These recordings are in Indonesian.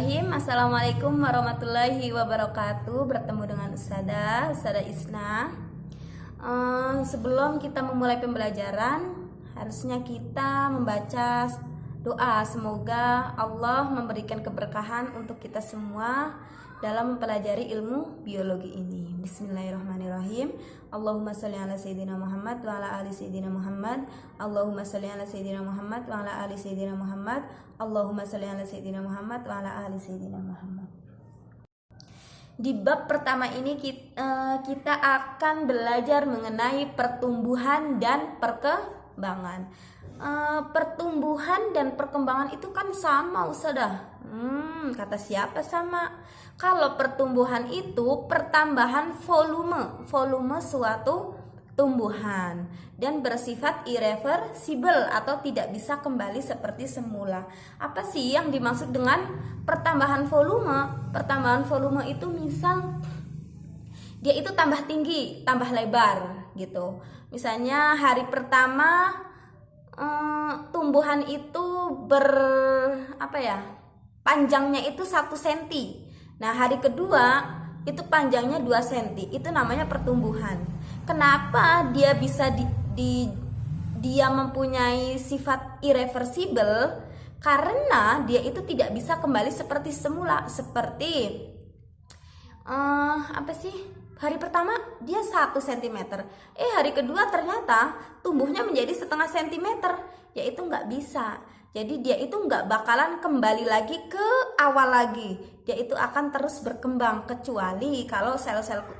Bismillahirrahmanirrahim. Assalamualaikum warahmatullahi wabarakatuh. Bertemu dengan Ustazah Isna. Sebelum kita memulai pembelajaran, harusnya kita membaca doa. Semoga Allah memberikan keberkahan untuk kita semua dalam mempelajari ilmu biologi ini. Bismillahirrahmanirrahim. Allahumma sholli ala sayyidina Muhammad wa ala ali sayyidina Muhammad. Allahumma sholli ala sayyidina Muhammad wa ala ali sayyidina Muhammad. Allahumma sholli ala sayyidina Muhammad wa ala ali sayyidina Muhammad. Di bab pertama ini kita akan belajar mengenai pertumbuhan dan perkembangan. Pertumbuhan dan perkembangan itu kan sama, Ustazah. Kata siapa sama? Kalau pertumbuhan itu pertambahan volume suatu tumbuhan dan bersifat irreversible atau tidak bisa kembali seperti semula. Apa sih yang dimaksud dengan pertambahan volume? Pertambahan volume itu misal dia itu tambah tinggi, tambah lebar gitu. Misalnya hari pertama tumbuhan itu panjangnya itu 1 cm. Nah, hari kedua itu panjangnya 2 cm. Itu namanya pertumbuhan. Kenapa dia bisa dia mempunyai sifat irreversible? Karena dia itu tidak bisa kembali seperti semula. Seperti hari pertama dia 1 cm. Hari kedua ternyata tumbuhnya menjadi setengah centimeter. Yaitu nggak bisa. Jadi dia itu nggak bakalan kembali lagi ke awal lagi. Dia itu akan terus berkembang, kecuali kalau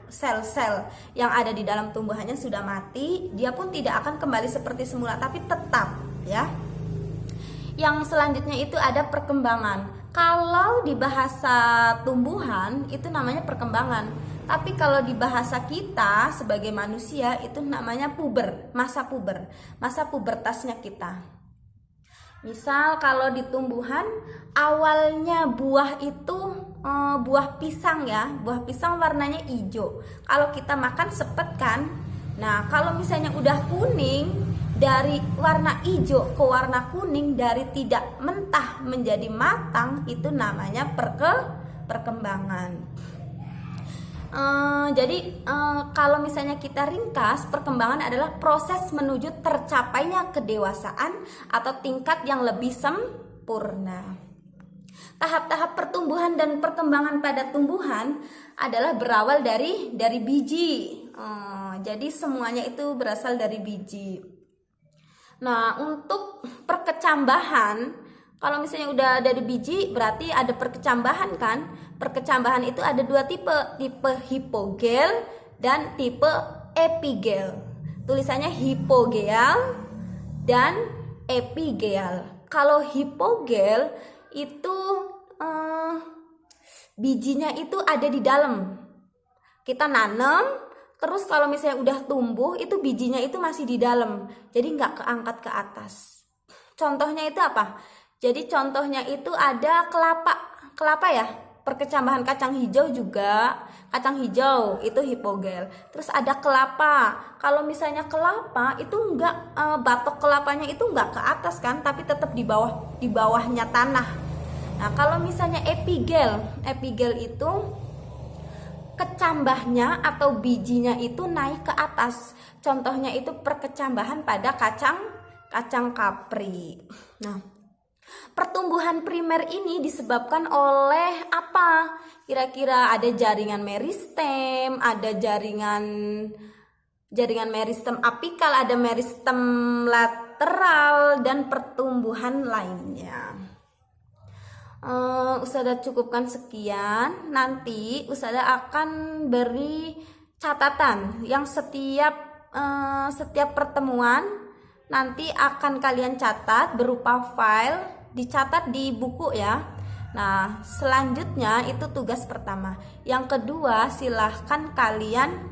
sel-sel yang ada di dalam tumbuhannya sudah mati, dia pun tidak akan kembali seperti semula, tapi tetap ya. Yang selanjutnya itu ada perkembangan. Kalau di bahasa tumbuhan itu namanya perkembangan. Tapi kalau di bahasa kita sebagai manusia itu namanya masa pubertasnya kita. Misal kalau di tumbuhan awalnya buah itu buah pisang ya, buah pisang warnanya hijau. Kalau kita makan sepet kan. Nah, kalau misalnya udah kuning, dari warna hijau ke warna kuning, dari tidak mentah menjadi matang, itu namanya perkembangan. Jadi kalau misalnya kita ringkas, perkembangan adalah proses menuju tercapainya kedewasaan atau tingkat yang lebih sempurna. Tahap-tahap pertumbuhan dan perkembangan pada tumbuhan adalah berawal dari biji. Jadi semuanya itu berasal dari biji. Nah, untuk perkecambahan, kalau misalnya udah dari biji berarti ada perkecambahan kan? Perkecambahan itu ada 2 tipe hipogel dan tipe epigel. Tulisannya hipogel dan epigel. Kalau hipogel itu bijinya itu ada di dalam. Kita nanam, terus kalau misalnya udah tumbuh itu bijinya itu masih di dalam. Jadi nggak keangkat ke atas. Contohnya itu apa? Jadi contohnya itu ada kelapa ya. Perkecambahan kacang hijau juga. Kacang hijau itu hipogel. Terus ada kelapa. Kalau misalnya kelapa itu enggak batok kelapanya itu enggak ke atas kan, tapi tetap di bawahnya tanah. Nah, kalau misalnya epigel itu kecambahnya atau bijinya itu naik ke atas. Contohnya itu perkecambahan pada kacang kapri. Nah, pertumbuhan primer ini disebabkan oleh apa? Kira-kira ada jaringan meristem, ada jaringan meristem apikal, ada meristem lateral, dan pertumbuhan lainnya. Ustazah cukupkan sekian. Nanti Ustazah akan beri catatan yang setiap pertemuan nanti akan kalian catat berupa file, dicatat di buku ya. Nah, selanjutnya itu tugas pertama. Yang kedua, silahkan kalian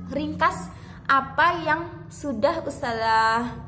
ringkas apa yang sudah Ustazah